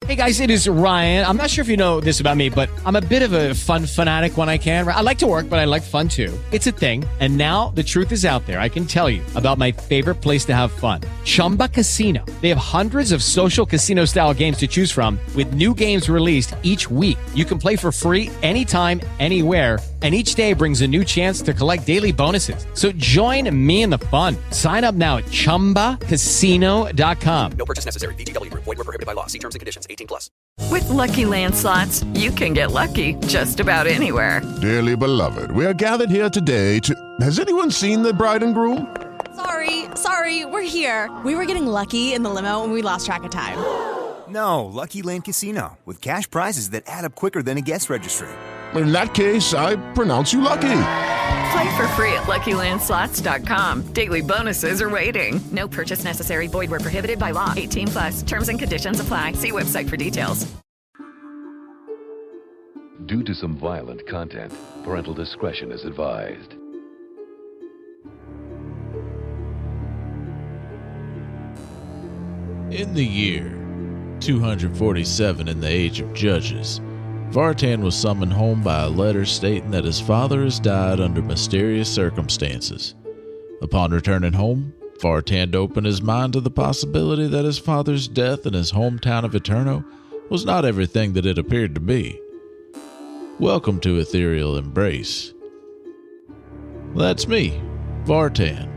Hey guys, it is Ryan. I'm not sure if you know this about me, but I'm a bit of a fun fanatic when I can. I like to work, but I like fun too. It's a thing. And now the truth is out there. I can tell you about my favorite place to have fun. Chumba Casino. They have hundreds of social casino style games to choose from with new games released each week. You can play for free anytime, anywhere. And each day brings a new chance to collect daily bonuses. So join me in the fun. Sign up now at ChumbaCasino.com. No purchase necessary. VGW Group. Void where prohibited by law. See terms and conditions. 18+. With Lucky Land Slots, you can get lucky just about anywhere. Dearly beloved, we are gathered here today to... Has anyone seen the bride and groom? Sorry, we're here. We were getting lucky in the limo and we lost track of time. No, Lucky Land Casino, with cash prizes that add up quicker than a guest registry. In that case, I pronounce you lucky. Play for free at LuckyLandSlots.com. Daily bonuses are waiting. No purchase necessary. Void where prohibited by law. 18+. Terms and conditions apply. See website for details. Due to some violent content, parental discretion is advised. In the year 247 in the age of judges, Vartan was summoned home by a letter stating that his father has died under mysterious circumstances. Upon returning home, Vartan opened his mind to the possibility that his father's death in his hometown of Eterno was not everything that it appeared to be. Welcome to Ethereal Embrace. That's me, Vartan.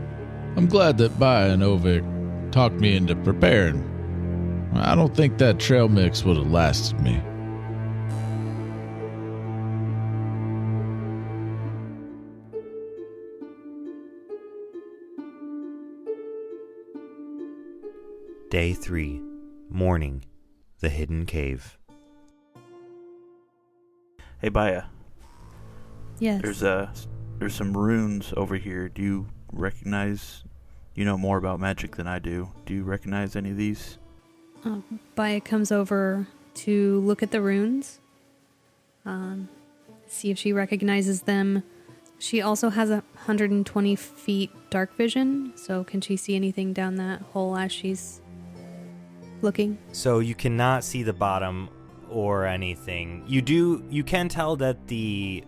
I'm glad that Baya and Ovyck talked me into preparing. I don't think that trail mix would have lasted me. Day 3. Morning. The Hidden Cave. Hey, Baya. Yes. There's some runes over here. Do you recognize... You know more about magic than I do. Do you recognize any of these? Baya comes over to look at the runes. See if she recognizes them. She also has 120 feet dark vision, so can she see anything down that hole as she's looking? So you cannot see the bottom or anything. You can tell that the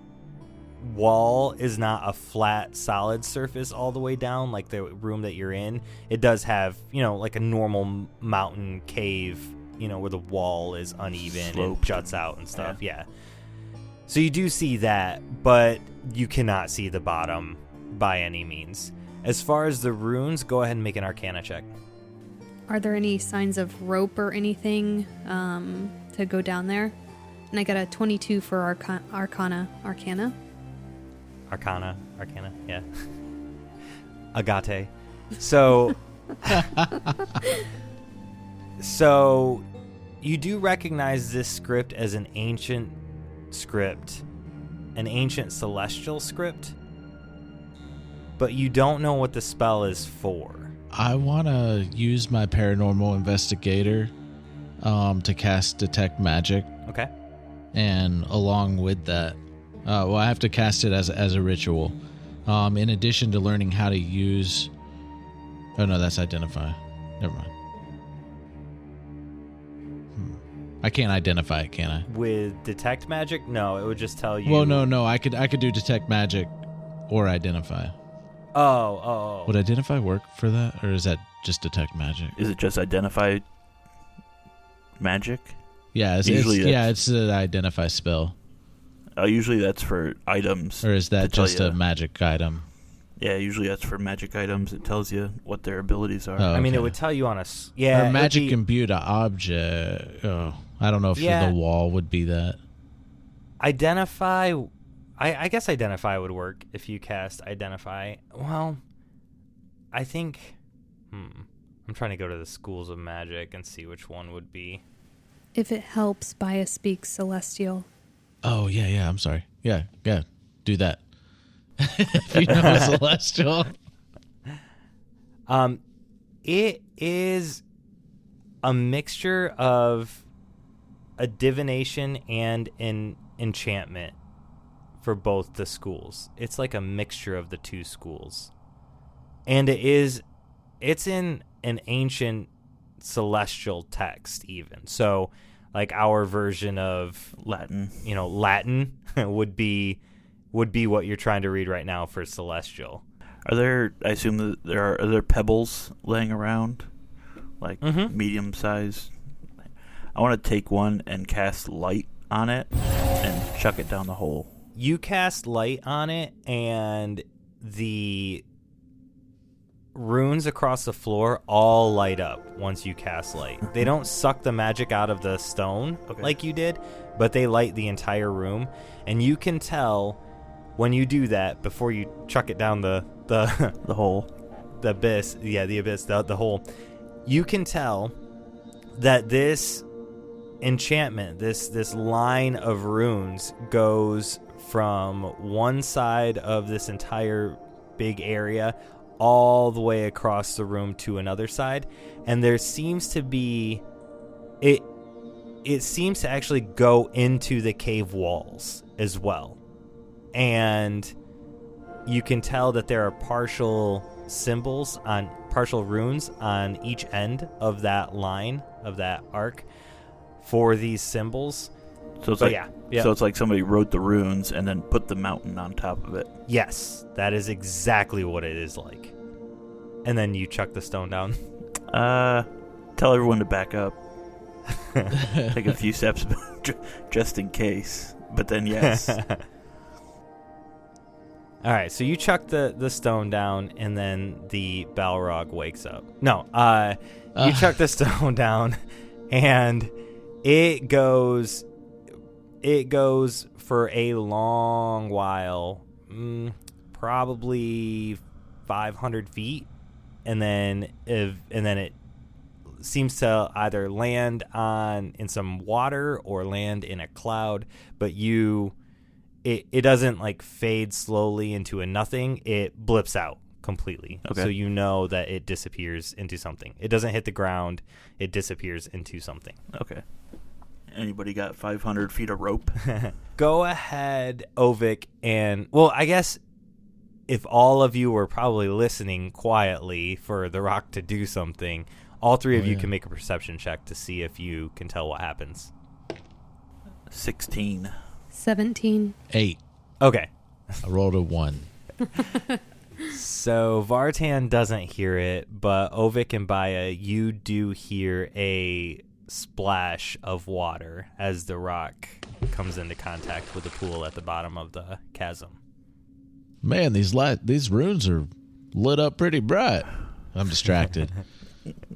wall is not a flat, solid surface all the way down like the room that you're in. It does have, like a normal mountain cave, where the wall is uneven and juts out and stuff. Yeah. So you do see that, but you cannot see the bottom by any means. As far as the runes, go ahead and make an Arcana check. Are there any signs of rope or anything to go down there? And I got a 22 for Arcana, yeah. Agate. So you do recognize this script as an ancient script, an ancient celestial script, but you don't know what the spell is for. I want to use my paranormal investigator to cast Detect Magic. Okay. And along with that, I have to cast it as a ritual. In addition to learning how to use... Oh, no, that's Identify. Never mind. I can't identify it, can I? With Detect Magic? No, it would just tell you... Well, no. I could do Detect Magic or Identify. Oh. Would Identify work for that? Or is that just Detect Magic? Is it just Identify Magic? Yeah, it's an Identify spell. Usually that's for items. Or is that just a magic item? Yeah, usually that's for magic items. It tells you what their abilities are. Oh, okay. I mean, it would tell you on a... Yeah, or magic imbued object. Oh, I don't know if the wall would be that. Identify... I guess Identify would work if you cast Identify. Well, I think... I'm trying to go to the schools of magic and see which one would be. If it helps, Baya speaks Celestial. Oh, yeah, I'm sorry. Yeah, do that. If you know Celestial. It is a mixture of a divination and an enchantment for both the schools. It's like a mixture of the two schools. And it's in an ancient celestial text even. So like our version of Latin. Latin would be what you're trying to read right now for Celestial. Are there? I assume that are there pebbles laying around, like medium sized. I want to take one and cast light on it and chuck it down the hole. You cast light on it, and the runes across the floor all light up once you cast light. They don't suck the magic out of the stone like you did, but they light the entire room. And you can tell when you do that, before you chuck it down the hole, the abyss, the hole, you can tell that this enchantment, this line of runes goes from one side of this entire big area all the way across the room to another side, and there seems to be it seems to actually go into the cave walls as well. And you can tell that there are partial runes on each end of that line, of that arc, for these symbols. So it's So it's like somebody wrote the runes and then put the mountain on top of it. Yes, that is exactly what it is like. And then you chuck the stone down. Tell everyone to back up. Take a few steps just in case. But then yes. All right, so you chuck the stone down, and then the Balrog wakes up. No, you chuck the stone down, and it goes for a long while, probably 500 feet, and then it seems to either land in some water or land in a cloud, but it doesn't like fade slowly into a nothing. It blips out completely. Okay. So you know that it disappears into something. It doesn't hit the ground. It disappears into something. Okay. Anybody got 500 feet of rope? Go ahead, Ovyck, and I guess if all of you were probably listening quietly for the rock to do something, all three of you can make a perception check to see if you can tell what happens. 16. 17. 8. Okay. I rolled a 1. So Vartan doesn't hear it, but Ovyck and Baya, you do hear a splash of water as the rock comes into contact with the pool at the bottom of the chasm. Man, these runes are lit up pretty bright. I'm distracted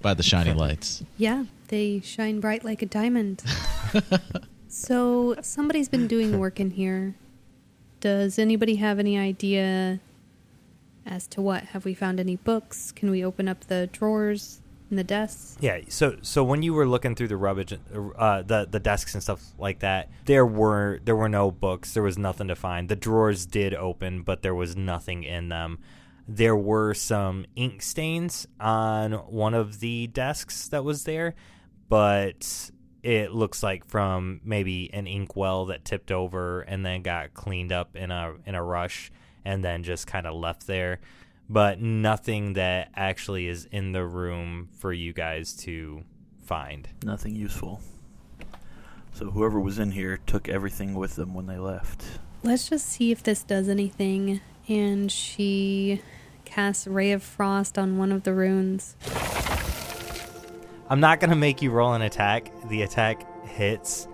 by the shiny lights. Yeah, they shine bright like a diamond. So somebody's been doing work in here. Does anybody have any idea as to what? Have we found any books? Can we open up the drawers and the desks? Yeah, so when you were looking through the rubbish, the desks and stuff like that, there were no books. There was nothing to find. The drawers did open, but there was nothing in them. There were some ink stains on one of the desks that was there, but it looks like from maybe an inkwell that tipped over and then got cleaned up in a rush and then just kind of left there. But nothing that actually is in the room for you guys to find. Nothing useful. So whoever was in here took everything with them when they left. Let's just see if this does anything. And she casts Ray of Frost on one of the runes. I'm not going to make you roll an attack. The attack hits.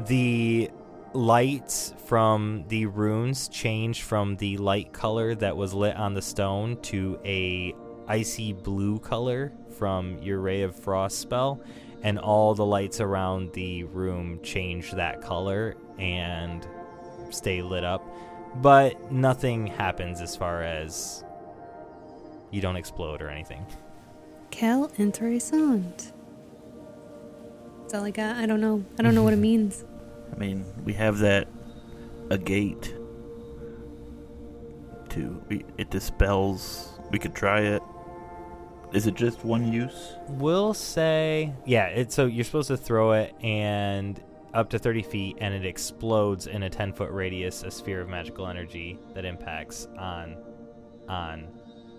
The lights from the runes change from the light color that was lit on the stone to a icy blue color from your Ray of Frost spell, and all the lights around the room change that color and stay lit up, but nothing happens as far as you don't explode or anything. Quel interessant. That's all I got. I don't know what it means. I mean, we have a gate it dispels. We could try it. Is it just one use? We'll say, yeah, so you're supposed to throw it and up to 30 feet, and it explodes in a 10-foot radius, a sphere of magical energy that impacts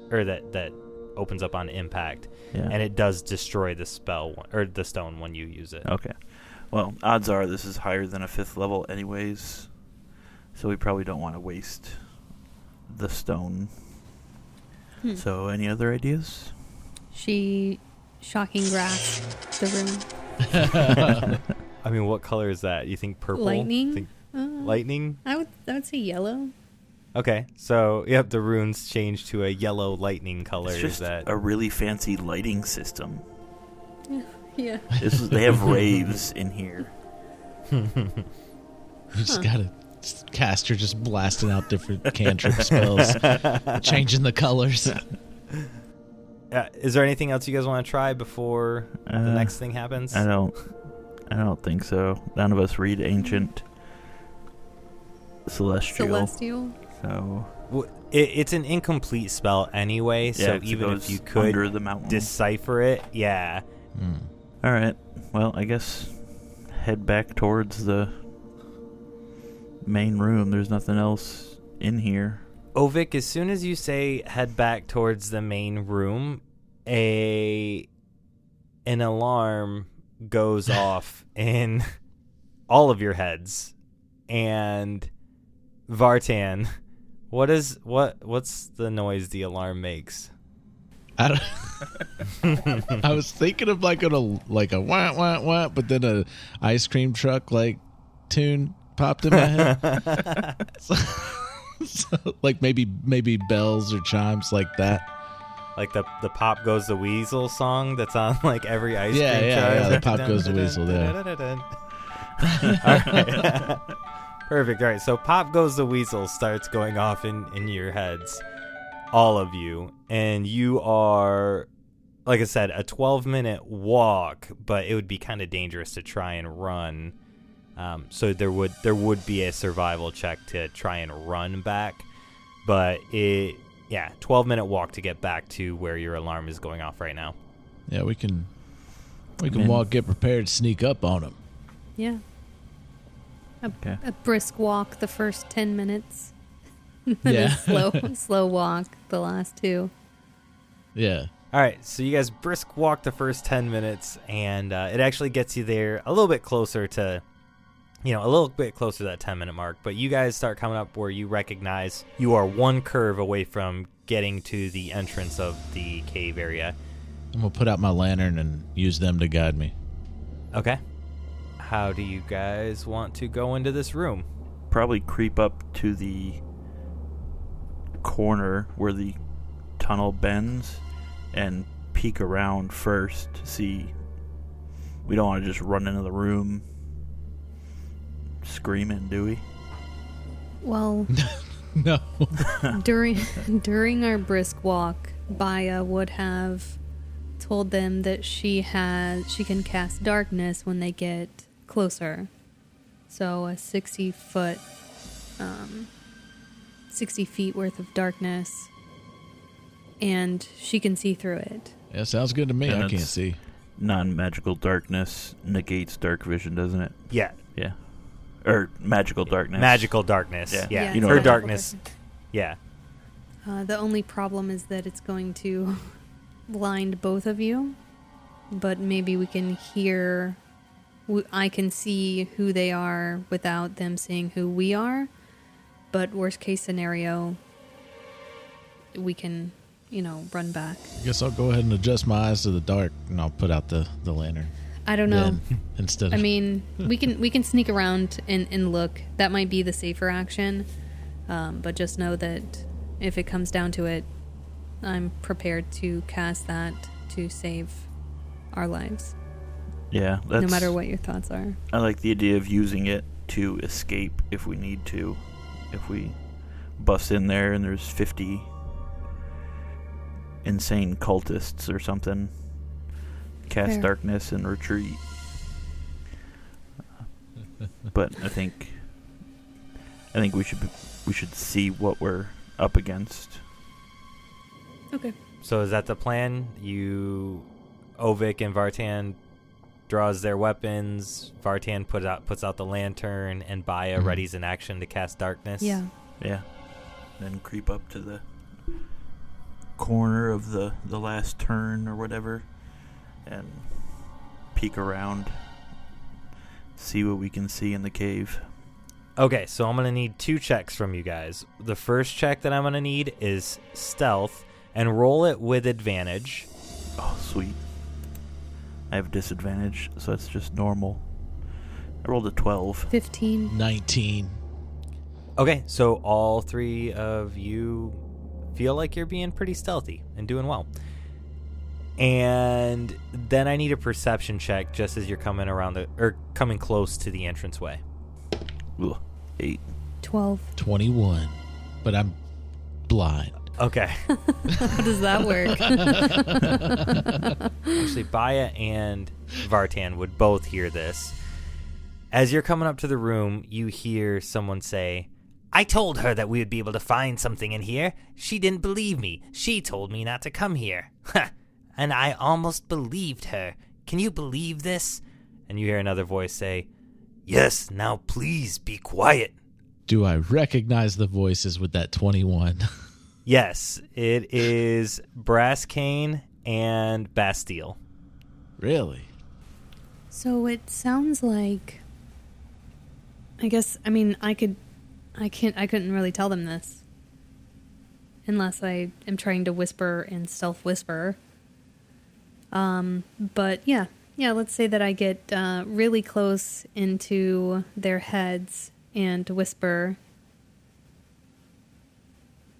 that opens up on impact, and it does destroy the spell or the stone when you use it. Okay. Well, odds are this is higher than a 5th level anyways, so we probably don't want to waste the stone. So, any other ideas? She shocking grass the room. I mean, what color is that? You think purple? Lightning? Lightning? I would say yellow. Okay, so yep, the runes change to a yellow lightning color. It's just is that a really fancy lighting system. Yeah. They have raves in here. You just got a caster just blasting out different cantrip spells, changing the colors. Is there anything else you guys want to try before the next thing happens? I don't think so. None of us read Ancient Celestial. So it's an incomplete spell anyway. So even if you could under the mountain. decipher it, yeah. All right. Well, I guess head back towards the main room. There's nothing else in here. Ovyck, as soon as you say head back towards the main room, an alarm goes off in all of your heads. And Vartan, what's the noise the alarm makes? I don't. I was thinking of like a wah wah wah, but then a ice cream truck like tune popped in my head. So, like maybe bells or chimes like that. Like the Pop Goes the Weasel song that's on like every ice cream truck. Yeah, the Pop Goes the Weasel. All right. Perfect. All right. So Pop Goes the Weasel starts going off in your heads, all of you, and you are, like I said, a 12-minute walk, but it would be kind of dangerous to try and run. So there would be a survival check to try and run back, but 12-minute walk to get back to where your alarm is going off right now. Yeah, we can walk, get prepared, sneak up on them. Yeah. A brisk walk the first 10 minutes. Then a slow walk the last 2. Yeah. All right, so you guys brisk walk the first 10 minutes, and it actually gets you there a little bit closer to that 10-minute mark. But you guys start coming up where you recognize you are one curve away from getting to the entrance of the cave area. I'm going to put out my lantern and use them to guide me. Okay. How do you guys want to go into this room? Probably creep up to the corner where the tunnel bends and peek around first to see. We don't want to just run into the room screaming, do we? Well, no. during our brisk walk, Baya would have told them that she can cast darkness when they get closer. So a 60 feet worth of darkness, and she can see through it. Yeah, sounds good to me. And I can't see. Non-magical darkness negates dark vision, doesn't it? Yeah. Yeah. Or magical darkness. Magical darkness. Yeah. You know her darkness. Yeah. The only problem is that it's going to blind both of you, but maybe we can hear. I can see who they are without them seeing who we are. But worst case scenario, we can, run back. I guess I'll go ahead and adjust my eyes to the dark, and I'll put out the lantern. I don't know. Instead of... I mean, we can sneak around and look. That might be the safer action. But just know that if it comes down to it, I'm prepared to cast that to save our lives. Yeah. No matter what your thoughts are. I like the idea of using it to escape if we need to. If we bust in there and there's 50 insane cultists or something, cast darkness and retreat. But I think we should see what we're up against. Okay. So is that the plan? Ovyck and Vartan draws their weapons. Vartan puts out the lantern, and Baya readies an action to cast darkness. Yeah. Yeah. Then creep up to the corner of the last turn or whatever, and peek around see what we can see in the cave. Okay, so I'm going to need 2 checks from you guys. The first check that I'm going to need is stealth, and roll it with advantage. Oh, sweet. I have disadvantage, so it's just normal. I rolled a 12. 15. 19. Okay, so all 3 of you feel like you're being pretty stealthy and doing well. And then I need a perception check just as you're coming coming close to the entranceway. Ugh, 8. 12. 21. But I'm blind. Okay. How does that work? Actually, Baya and Vartan would both hear this. As you're coming up to the room, you hear someone say, "I told her that we would be able to find something in here. She didn't believe me. She told me not to come here. And I almost believed her. Can you believe this?" And you hear another voice say, "Yes, now please be quiet." Do I recognize the voices with that 21? Yes, it is Brass Cane and Bastille. Really? So it sounds like, I couldn't really tell them this. Unless I am trying to whisper and stealth whisper. But yeah, let's say that I get really close into their heads and whisper.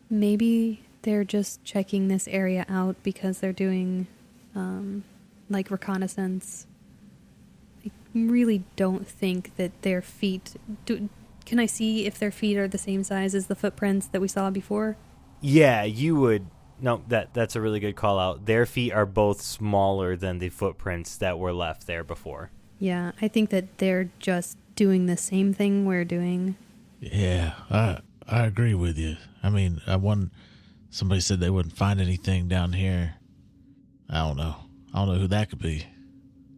Maybe they're just checking this area out because they're doing like reconnaissance. I really don't think that their feet... Can I see if their feet are the same size as the footprints that we saw before? Yeah, you would... No, that's a really good call out. Their feet are both smaller than the footprints that were left there before. Yeah, I think that they're just doing the same thing we're doing. Yeah, I agree with you. I mean, somebody said they wouldn't find anything down here. I don't know who that could be.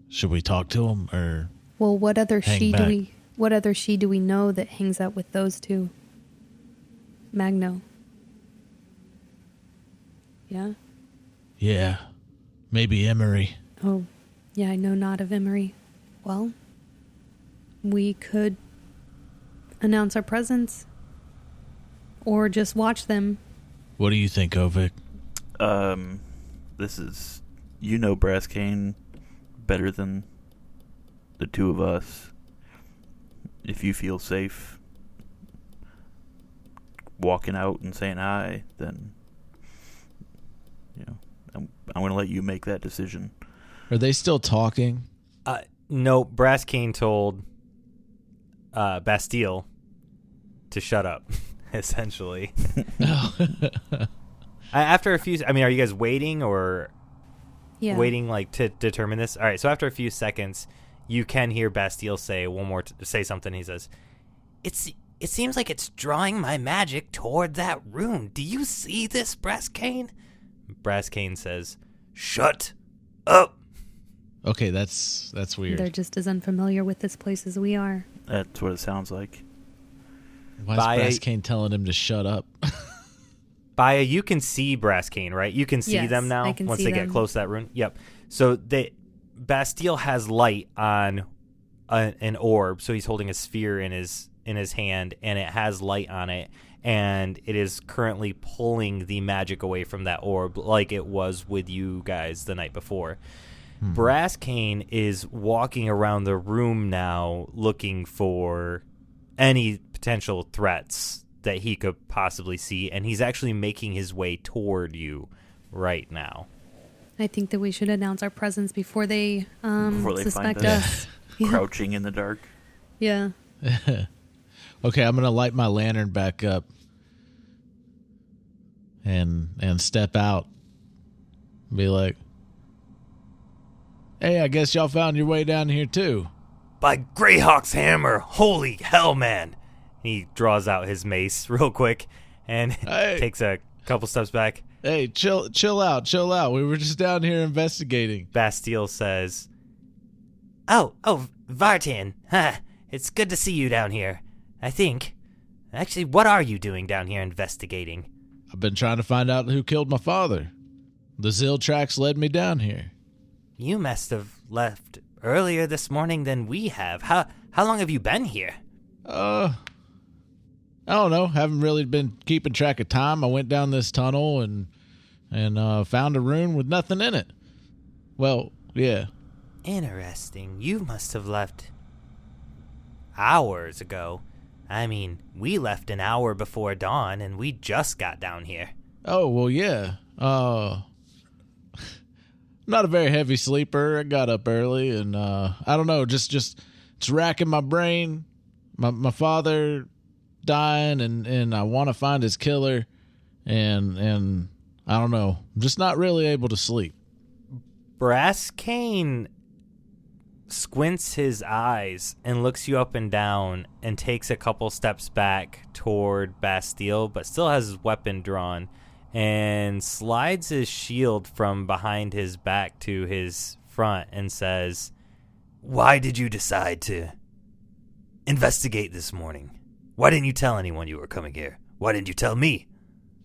Should we talk to them or? Well, what other she back? do we know that hangs out with those two? Magno. Yeah? Yeah. Maybe Emery. Oh, yeah, I know not of Emery. Well, we could announce our presence. Or just watch them. What do you think, Ovyck? This is... You know Brass Cane better than the 2 of us. If you feel safe walking out and saying hi, then... I'm going to let you make that decision. Are they still talking? No, Brass Cane told Bastille to shut up, essentially. After a few... are you guys waiting or... Yeah. Waiting to determine this? All right, so after a few seconds, you can hear Bastille say say something. He says, It seems like it's drawing my magic toward that room. Do you see this, Brass Cane? Brass Cane says, "Shut up." Okay, that's weird. They're just as unfamiliar with this place as we are. That's what it sounds like. Why is Brass Cane telling him to shut up? Baya, you can see Brass Cane, right? You can see them now once they get close to that room. Yep. So Bastille has light on an orb, so he's holding a sphere in his hand, and it has light on it, and it is currently pulling the magic away from that orb like it was with you guys the night before. Brass Cane is walking around the room now looking for any potential threats that he could possibly see, and he's actually making his way toward you right now. I think that we should announce our presence before they suspect find us. Crouching in the dark. Yeah. Okay, I'm gonna light my lantern back up and step out. Be like, "Hey, I guess y'all found your way down here too." By Greyhawk's hammer, holy hell, man! He draws out his mace real quick and takes a couple steps back. Hey, chill out. We were just down here investigating. Bastille says, Oh, Vartan. It's good to see you down here. I think. Actually, what are you doing down here investigating? I've been trying to find out who killed my father. The Zill tracks led me down here. You must have left earlier this morning than we have. How How long have you been here? I don't know. Haven't really been keeping track of time. I went down this tunnel and found a room with nothing in it. Well, yeah. Interesting. You must have left hours ago. I mean, we left an hour before dawn, and we just got down here. Oh, well, yeah. Not a very heavy sleeper. I got up early, and I don't know, just it's racking my brain. My father dying, and I want to find his killer, and I don't know. I'm just not really able to sleep. Brass Cane squints his eyes and looks you up and down and takes a couple steps back toward Bastille, but still has his weapon drawn, and slides his shield from behind his back to his front and says, "Why did you decide to investigate this morning? Why didn't you tell anyone you were coming here? Why didn't you tell me?"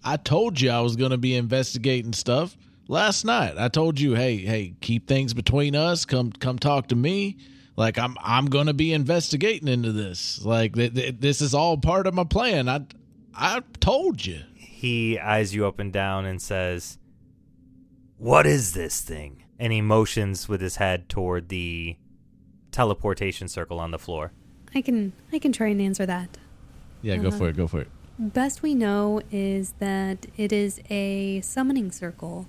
I told you I was going to be investigating stuff last night. I told you, hey, keep things between us. Come talk to me. Like, I'm going to be investigating into this. Like, this is all part of my plan. I told you. He eyes you up and down and says, "What is this thing?" And he motions with his head toward the teleportation circle on the floor. I can try and answer that. Yeah, go for it. Best we know is that it is a summoning circle.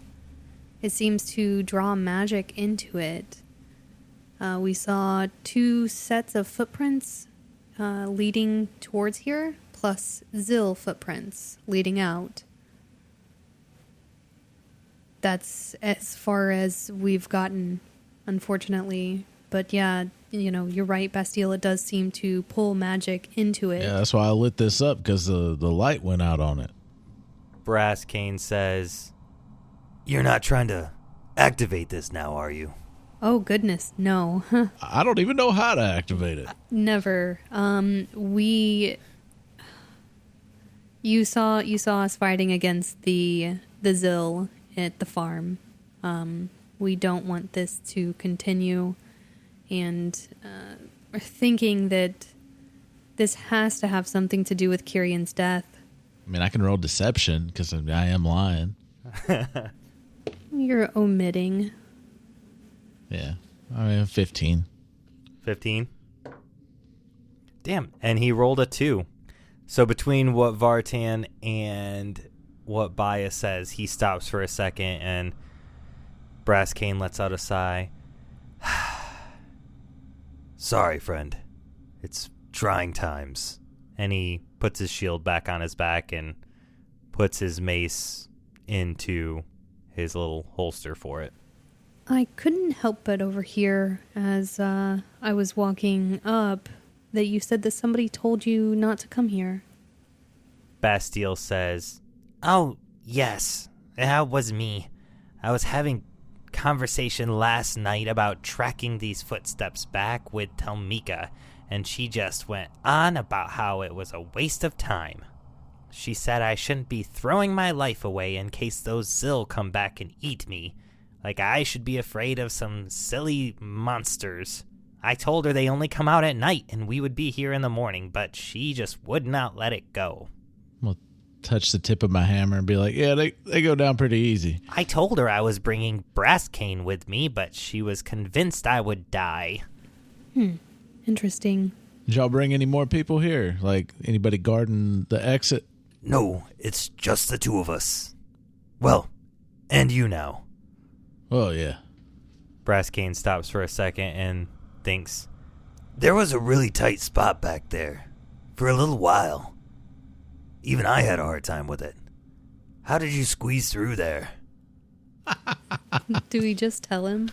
It seems to draw magic into it. We saw 2 sets of footprints leading towards here, plus Zill footprints leading out. That's as far as we've gotten, unfortunately. But yeah, you're right, Bastille. It does seem to pull magic into it. Yeah, that's why I lit this up, because the light went out on it. Brass Cane says, "You're not trying to activate this now, are you?" Oh, goodness, no. I don't even know how to activate it. Never. You saw us fighting against the Zill at the farm. We don't want this to continue. And we're thinking that this has to have something to do with Kyrion's death. I mean, I can roll deception because I am lying. You're omitting. Yeah. I mean, 15. 15? Damn. And he rolled a 2. So between what Vartan and what Baya says, he stops for a second, and Brass Cane lets out a sigh. "Sorry, friend. It's trying times." And he puts his shield back on his back and puts his mace into his little holster for it. I couldn't help but overhear as I was walking up that you said that somebody told you not to come here. Bastille says, "Oh, yes. That was me. I was having conversation last night about tracking these footsteps back with Telmika, and she just went on about how it was a waste of time. She said I shouldn't be throwing my life away in case those Zill come back and eat me. Like I should be afraid of some silly monsters. I told her they only come out at night and we would be here in the morning, but she just would not let it go." Well, touch the tip of my hammer and be like, yeah, they go down pretty easy. "I told her I was bringing Brass Cane with me, but she was convinced I would die." Interesting. Did y'all bring any more people here? Like, anybody guarding the exit? "No, it's just the 2 of us. Well, and you now." Oh, yeah. Brass Cane stops for a second and thinks, "There was a really tight spot back there. For a little while. Even I had a hard time with it. How did you squeeze through there?" Do we just tell him?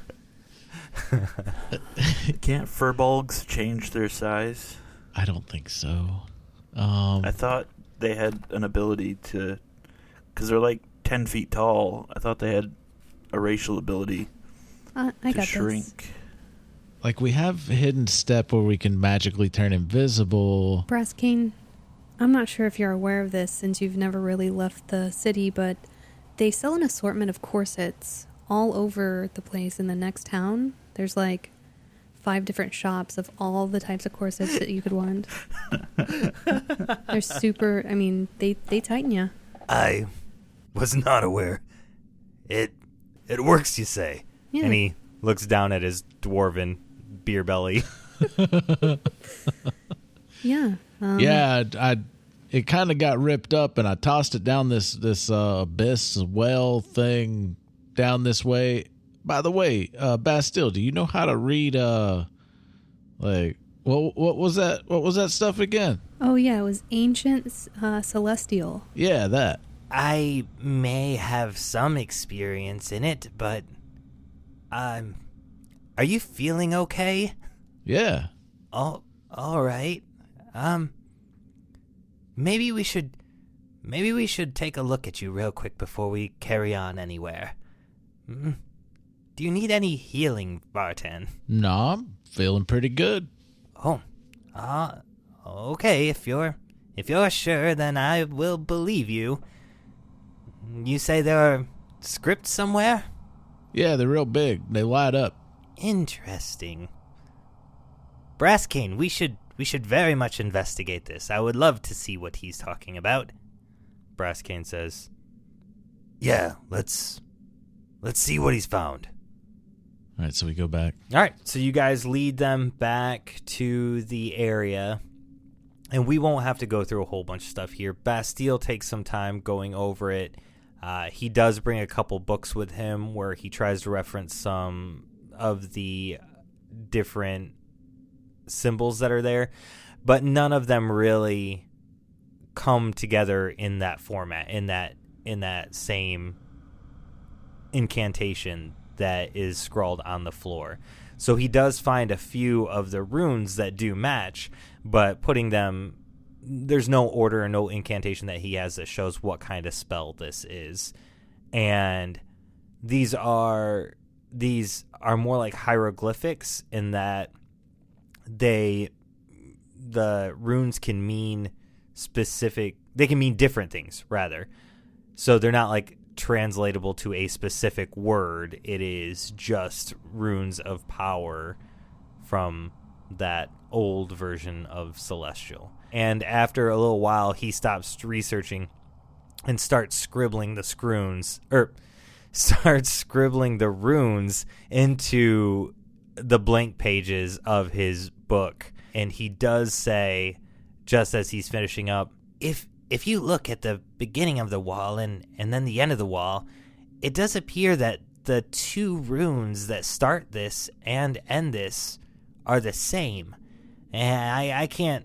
Can't furbolgs change their size? I don't think so. I thought they had an ability to, because they're like 10 feet tall. I thought they had a racial ability I to got shrink. this. Like, we have a hidden step where we can magically turn invisible. Brass Cane, I'm not sure if you're aware of this since you've never really left the city, but they sell an assortment of corsets all over the place in the next town. There's like 5 different shops of all the types of corsets that you could want. They're super, I mean, they tighten you. I was not aware. It works, you say? Yeah. And he looks down at his dwarven beer belly. Yeah. It kind of got ripped up, and I tossed it down this abyss well thing down this way. By the way, Bastille, do you know how to read? What was that? What was that stuff again? Oh yeah, it was ancient celestial. Yeah, that. I may have some experience in it, but are you feeling okay? Yeah. Oh, all right. Maybe we should take a look at you real quick before we carry on anywhere. Do you need any healing, Vartan? No, I'm feeling pretty good. Oh, okay. If you're sure, then I will believe you. You say there are scripts somewhere? Yeah, they're real big. They light up. Interesting. Brasscane, we should very much investigate this. I would love to see what he's talking about. Brasscane says, "Yeah, let's see what he's found." All right, so we go back. All right, so you guys lead them back to the area, and we won't have to go through a whole bunch of stuff here. Bastille takes some time going over it. He does bring a couple books with him where he tries to reference some of the different symbols that are there, but none of them really come together in that format, in that same incantation that is scrawled on the floor. So he does find a few of the runes that do match, but putting them, there's no order or no incantation that he has that shows what kind of spell this is. And these are more like hieroglyphics in that the runes can mean they can mean different things, rather. So they're not like translatable to a specific word. It is just runes of power from that old version of Celestial. And after a little while, he stops researching and starts scribbling the runes into the blank pages of his book. And he does say, just as he's finishing up, If you look at the beginning of the wall and then the end of the wall, it does appear that the 2 runes that start this and end this are the same. And I can't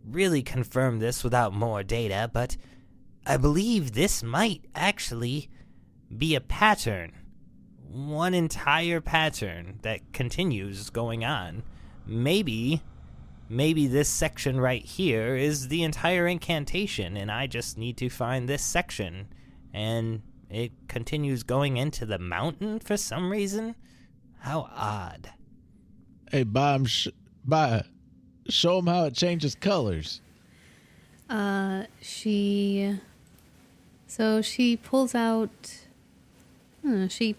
really confirm this without more data, but I believe this might actually be a pattern. One entire pattern that continues going on. Maybe this section right here is the entire incantation, and I just need to find this section. And it continues going into the mountain for some reason? How odd. Hey, Baya, show him how it changes colors. She pulls out, she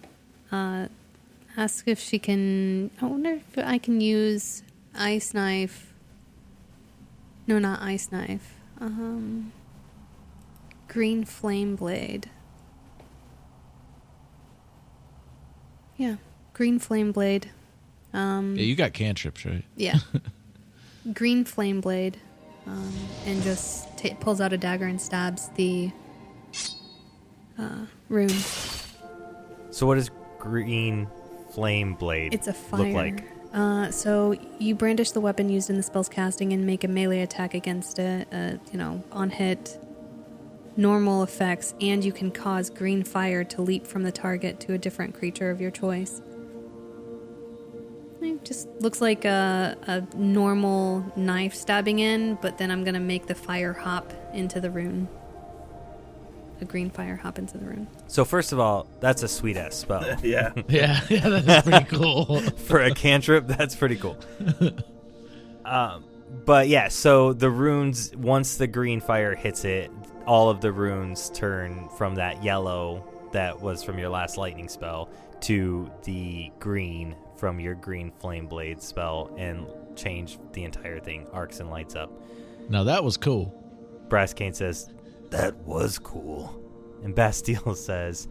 asks if she can, I wonder if I can use ice knife. No, not ice knife. Green flame blade. Yeah, green flame blade. Yeah, you got cantrips, right? Yeah. Green flame blade. And just pulls out a dagger and stabs the rune. So what does green flame blade It's a fire. look like? So you brandish the weapon used in the spell's casting and make a melee attack against it, on hit, normal effects, and you can cause green fire to leap from the target to a different creature of your choice. It just looks like a normal knife stabbing in, but then I'm going to make the fire hop into the rune. A green fire hop into the rune. So first of all, that's a sweet-ass spell. Yeah. Yeah, that's pretty cool. For a cantrip, that's pretty cool. But yeah, so the runes, once the green fire hits it, all of the runes turn from that yellow that was from your last lightning spell to the green from your green flame blade spell and change the entire thing. Arcs and lights up. Now that was cool. Brasscane says, "That was cool." And Bastille says,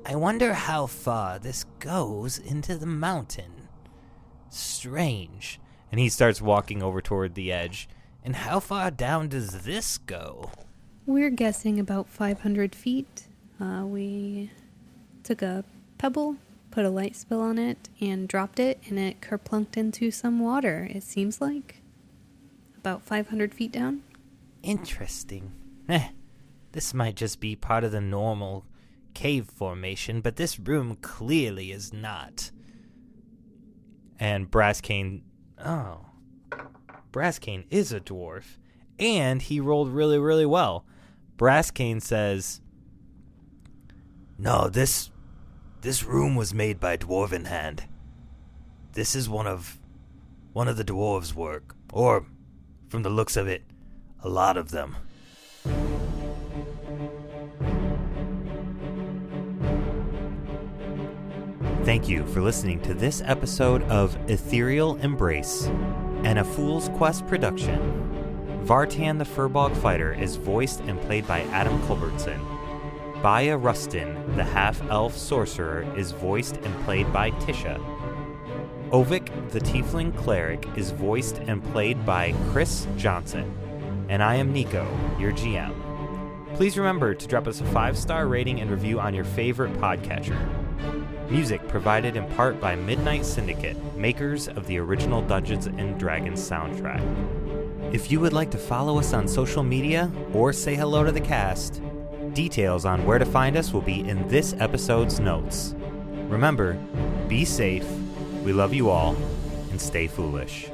"I wonder how far this goes into the mountain. Strange." And he starts walking over toward the edge. "And how far down does this go?" We're guessing about 500 feet. We took a pebble, put a light spell on it, and dropped it, and it kerplunked into some water, it seems like. About 500 feet down. Interesting. This might just be part of the normal cave formation, but this room clearly is not. And Brasscane is a dwarf, and he rolled really, really well. Brasscane says, "No, this room was made by dwarven hand. This is one of the dwarves' work, or, from the looks of it, a lot of them." Thank you for listening to this episode of Ethereal Embrace, and A Fool's Quest production. Vartan the Furbog Fighter is voiced and played by Adam Culbertson. Baya Rustin, the half-elf sorcerer, is voiced and played by Tisha. Ovyck, the tiefling cleric, is voiced and played by Chris Johnson. And I am Nico, your GM. Please remember to drop us a 5-star rating and review on your favorite podcatcher. Music provided in part by Midnight Syndicate, makers of the original Dungeons & Dragons soundtrack. If you would like to follow us on social media or say hello to the cast, details on where to find us will be in this episode's notes. Remember, be safe, we love you all, and stay foolish.